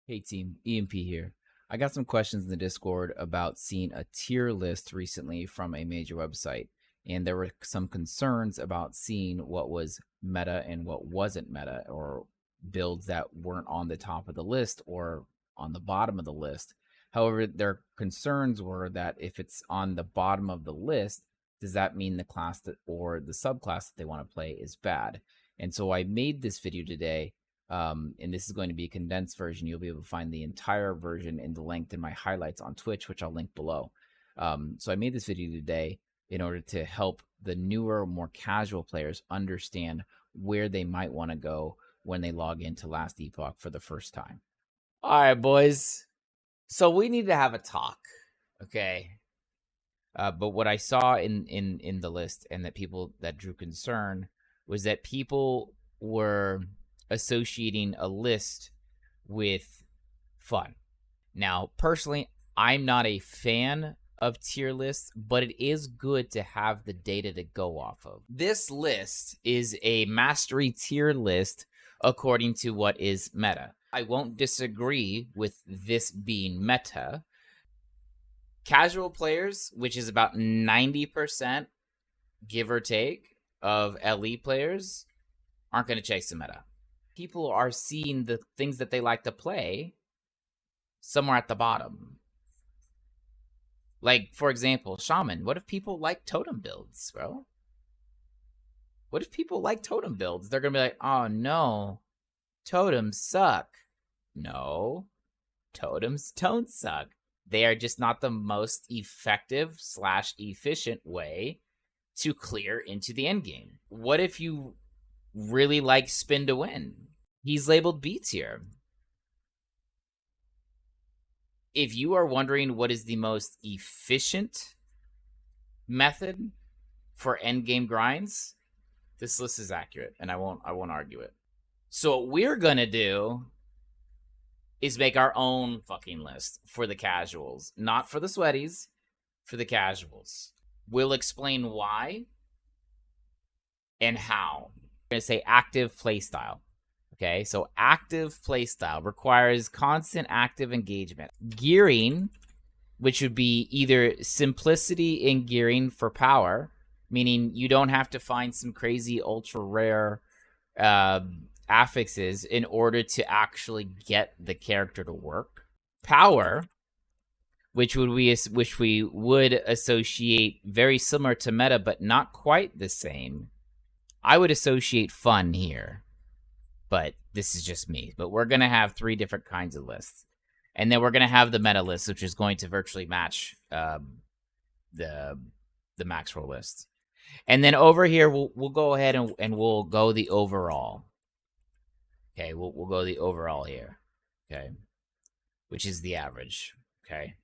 Hey team, EMP here. I got some questions in the Discord about seeing a tier list recently from a major website, and there were some concerns about seeing what was meta and what wasn't meta, or builds that weren't on the top of the list or on the bottom of the list. However, their concerns were that if it's on the bottom of the list, does that mean the class that or the subclass that they want to play is bad? And so I made this video today, and this is going to be a condensed version. You'll be able to find the entire version in the length in my highlights on Twitch, which I'll link below. So I made this video today in order to help the newer, more casual players understand where they might want to go when they log into Last Epoch for the first time. All right, boys. So we need to have a talk, okay? But what I saw in the list and that people that drew concern was that people were associating a list with fun. Now, personally, I'm not a fan of tier lists, but it is good to have the data to go off of. This list is a mastery tier list according to what is meta. I won't disagree with this being meta. Casual players, which is about 90%, give or take, of LE players, aren't going to chase the meta. People are seeing the things that they like to play somewhere at the bottom. Like, for example, Shaman. What if people like totem builds, bro? What if people like totem builds? They're going to be like, oh no, totems suck. No, totems don't suck. They are just not the most effective / efficient way to clear into the end game. What if you really like spin to win? He's labeled B tier. If you are wondering what is the most efficient method for end game grinds, this list is accurate, and I won't argue it. So what we're gonna do is make our own fucking list for the casuals, not for the sweaties, for the casuals. We'll explain why and how. We're gonna say active playstyle. Okay, so active playstyle requires constant active engagement. Gearing, which would be either simplicity in gearing for power, meaning you don't have to find some crazy ultra rare affixes in order to actually get the character to work. Power, which we would associate very similar to meta, but not quite the same. I would associate fun here, but this is just me. But we're gonna have 3 different kinds of lists, and then we're gonna have the meta list, which is going to virtually match the max roll list. And then over here, we'll go ahead and we'll go the overall. Okay, we'll go the overall here. Okay, which is the average. Okay,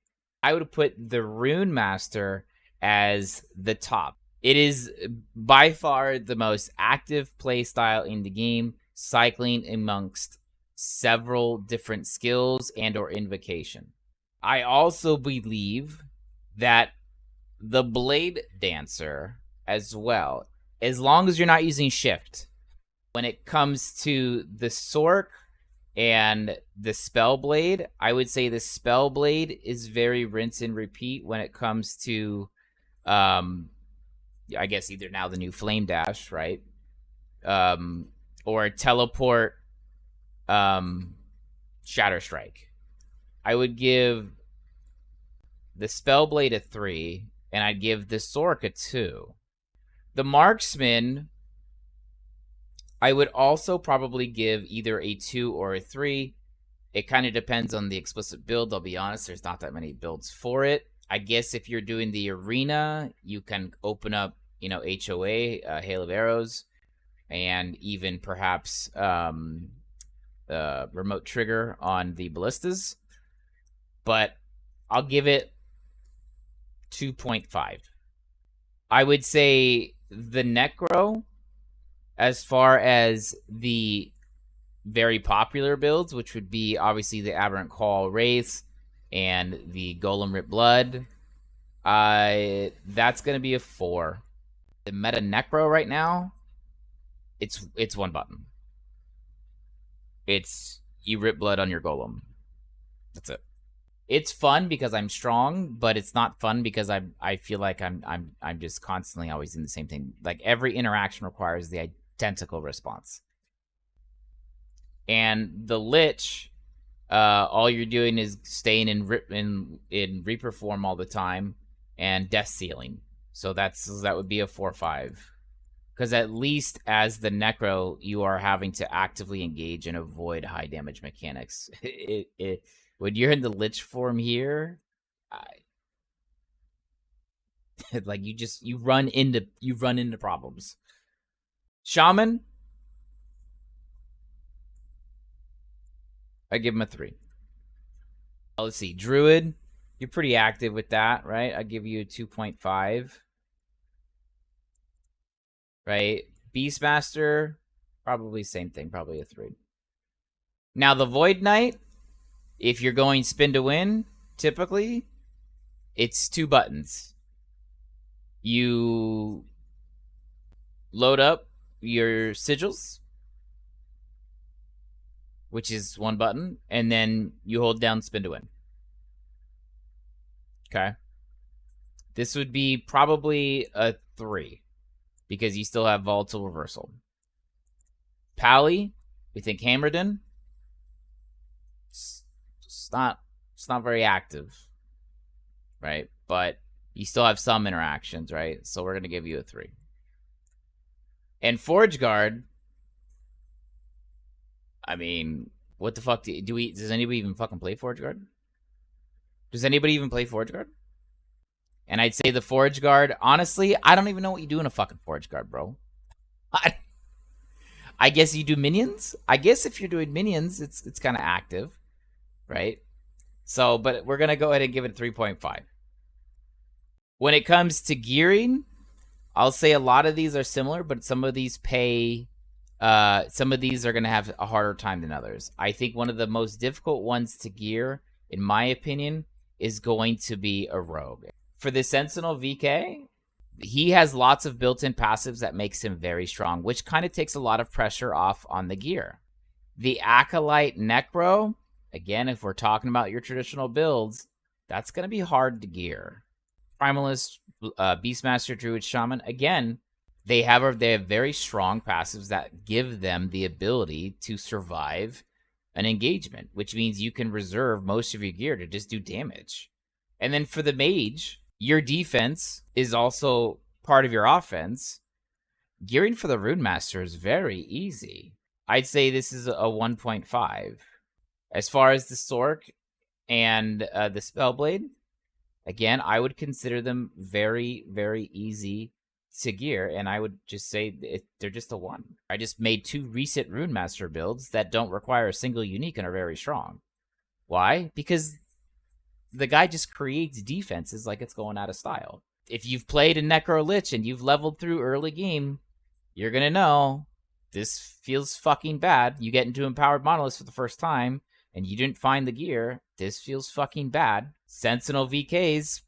I would put the Rune Master as the top. It is by far the most active play style in the game, cycling amongst several different skills and or invocation. I also believe that the Blade Dancer as well, as long as you're not using shift. When it comes to the Sork and the Spellblade, I would say the Spellblade is very rinse and repeat when it comes to, I guess either now the new Flame Dash, right? Or Teleport, Shatter Strike. I would give the Spellblade a 3, and I'd give the Sork a 2. The Marksman, I would also probably give either a 2 or a 3. It kind of depends on the explicit build. I'll be honest, there's not that many builds for it. I guess if you're doing the arena, you can open up, HOA, Hail of Arrows, and even perhaps remote trigger on the ballistas. But I'll give it 2.5. I would say the Necro, as far as the very popular builds, which would be obviously the Aberrant Call Wraith and the Golem Rip Blood, that's going to be a 4. The meta Necro right now, it's one button. It's you rip blood on your Golem. That's it. It's fun because I'm strong, but it's not fun because I feel like I'm just constantly always in the same thing. Like every interaction requires the identical response. And the Lich, all you're doing is staying in Reaper form all the time and death sealing. So that would be a 4/5. Because at least as the Necro, you are having to actively engage and avoid high damage mechanics. When you're in the Lich form here, like you run into problems. Shaman, I give him a 3. Let's see, Druid, you're pretty active with that, right? I give you a 2.5. Right? Beastmaster, probably same thing, probably a 3. Now the Void Knight, if you're going spin to win, typically, it's 2 buttons. You load up your sigils, which is 1 button, and then you hold down spin to win. Okay. This would be probably a 3 because you still have volatile reversal. Pally, we think Hammerden. It's not very active, right? But you still have some interactions, right? So we're gonna give you a 3. And Forge Guard, I mean, what the fuck does anybody even fucking play Forge Guard? Does anybody even play Forge Guard? And I'd say the Forge Guard, honestly, I don't even know what you do in a fucking Forge Guard, bro. I guess you do minions. I guess if you're doing minions, it's kind of active, right? So, but we're gonna go ahead and give it 3.5. When it comes to gearing, I'll say a lot of these are similar, but some of these some of these are going to have a harder time than others. I think one of the most difficult ones to gear, in my opinion, is going to be a rogue. For the Sentinel VK, he has lots of built-in passives that makes him very strong, which kind of takes a lot of pressure off on the gear. The Acolyte Necro, again, if we're talking about your traditional builds, that's going to be hard to gear. Primalist, Beastmaster, Druid, Shaman, again, they have very strong passives that give them the ability to survive an engagement, which means you can reserve most of your gear to just do damage. And then for the mage, your defense is also part of your offense. Gearing for the Rune Master is very easy. I'd say this is a 1.5. As far as the Sork and the Spellblade, again, I would consider them very, very easy to gear, and I would just say they're just a 1. I just made 2 recent Rune Master builds that don't require a single unique and are very strong. Why? Because the guy just creates defenses like it's going out of style. If you've played a Necro Lich and you've leveled through early game, you're going to know this feels fucking bad. You get into Empowered Monoliths for the first time, and you didn't find the gear. This feels fucking bad. Sentinel VKs,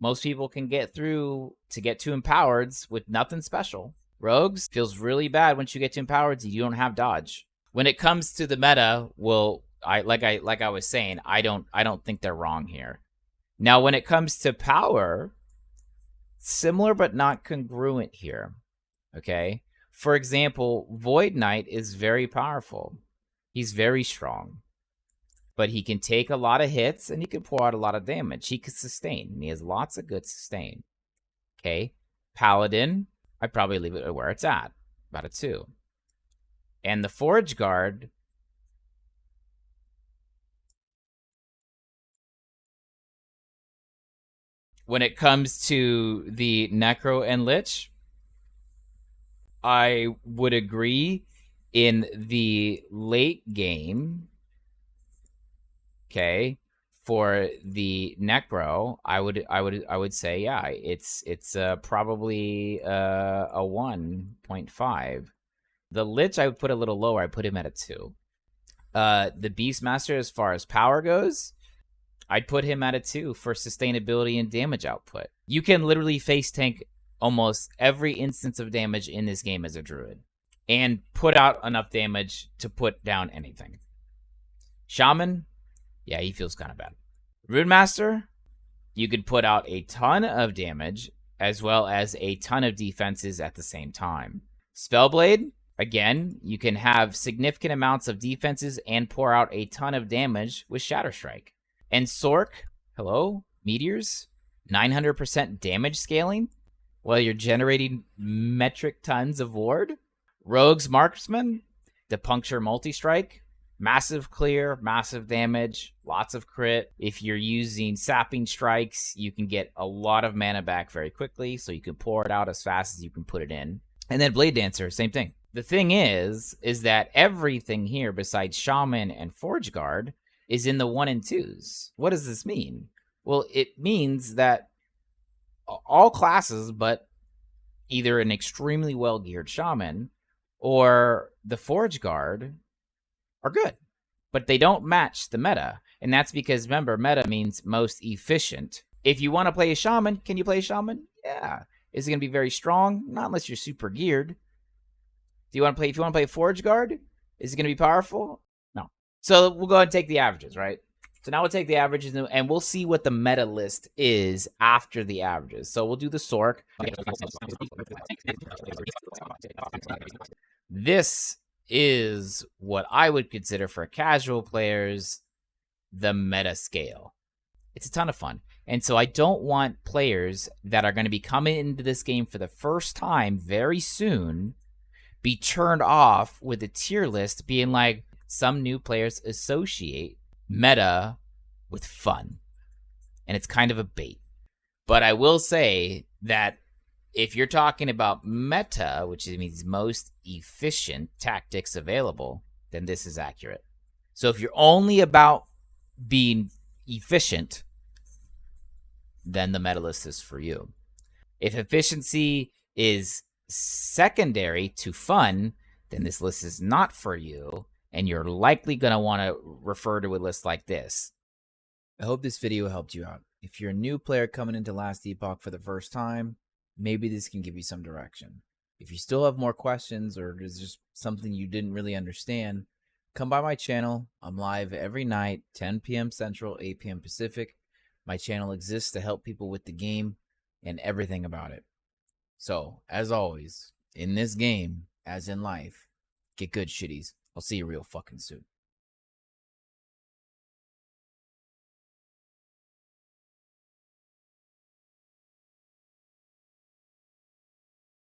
most people can get through to get to Empowereds with nothing special. Rogues feels really bad once you get to Empowereds and you don't have dodge. When it comes to the meta, well, like I was saying, I don't think they're wrong here. Now, when it comes to power, similar but not congruent here. Okay? For example, Void Knight is very powerful. He's very strong. But he can take a lot of hits and he can pour out a lot of damage. He can sustain. And he has lots of good sustain. Okay. Paladin, I'd probably leave it where it's at. About a 2. And the Forge Guard, when it comes to the Necro and Lich, I would agree in the late game. Okay, for the Necro, I would say, yeah, it's probably a 1.5. The Lich I would put a little lower. I put him at a 2. The Beastmaster, as far as power goes, I'd put him at a 2 for sustainability and damage output. You can literally face tank almost every instance of damage in this game as a druid and put out enough damage to put down anything. Shaman, Yeah, he feels kind of bad. Runemaster, you could put out a ton of damage as well as a ton of defenses at the same time. Spellblade, again, you can have significant amounts of defenses and pour out a ton of damage with Shatter Strike. And Sork, hello, Meteors, 900% damage scaling while you're generating metric tons of ward. Rogue's Marksman, the Puncture Multi-Strike, massive clear, massive damage, lots of crit. If you're using Sapping Strikes, you can get a lot of mana back very quickly, so you can pour it out as fast as you can put it in. And then Blade Dancer, same thing. The thing is that everything here besides Shaman and Forge Guard is in the 1 and 2s. What does this mean? Well, it means that all classes but either an extremely well-geared Shaman or the Forge Guard are good, but they don't match the meta. And that's because, remember, meta means most efficient. If you want to play a Shaman, can you play a Shaman? Yeah. Is it going to be very strong? Not unless you're super geared. If you want to play Forge Guard, is it going to be powerful? No. So we'll go ahead and take the averages, right? So now we'll take the averages and we'll see what the meta list is after the averages. So we'll do the Sork. This is what I would consider for casual players the meta scale. It's a ton of fun. And so I don't want players that are going to be coming into this game for the first time very soon be turned off with a tier list being like, some new players associate meta with fun. And it's kind of a bait. But I will say that if you're talking about meta, which means most efficient tactics available, then this is accurate. So if you're only about being efficient, then the meta list is for you. If efficiency is secondary to fun, then this list is not for you, and you're likely going to want to refer to a list like this. I hope this video helped you out. If you're a new player coming into Last Epoch for the first time, maybe this can give you some direction. If you still have more questions or there's just something you didn't really understand, come by my channel. I'm live every night, 10 p.m. Central, 8 p.m. Pacific. My channel exists to help people with the game and everything about it. So, as always, in this game, as in life, get good, shitties. I'll see you real fucking soon.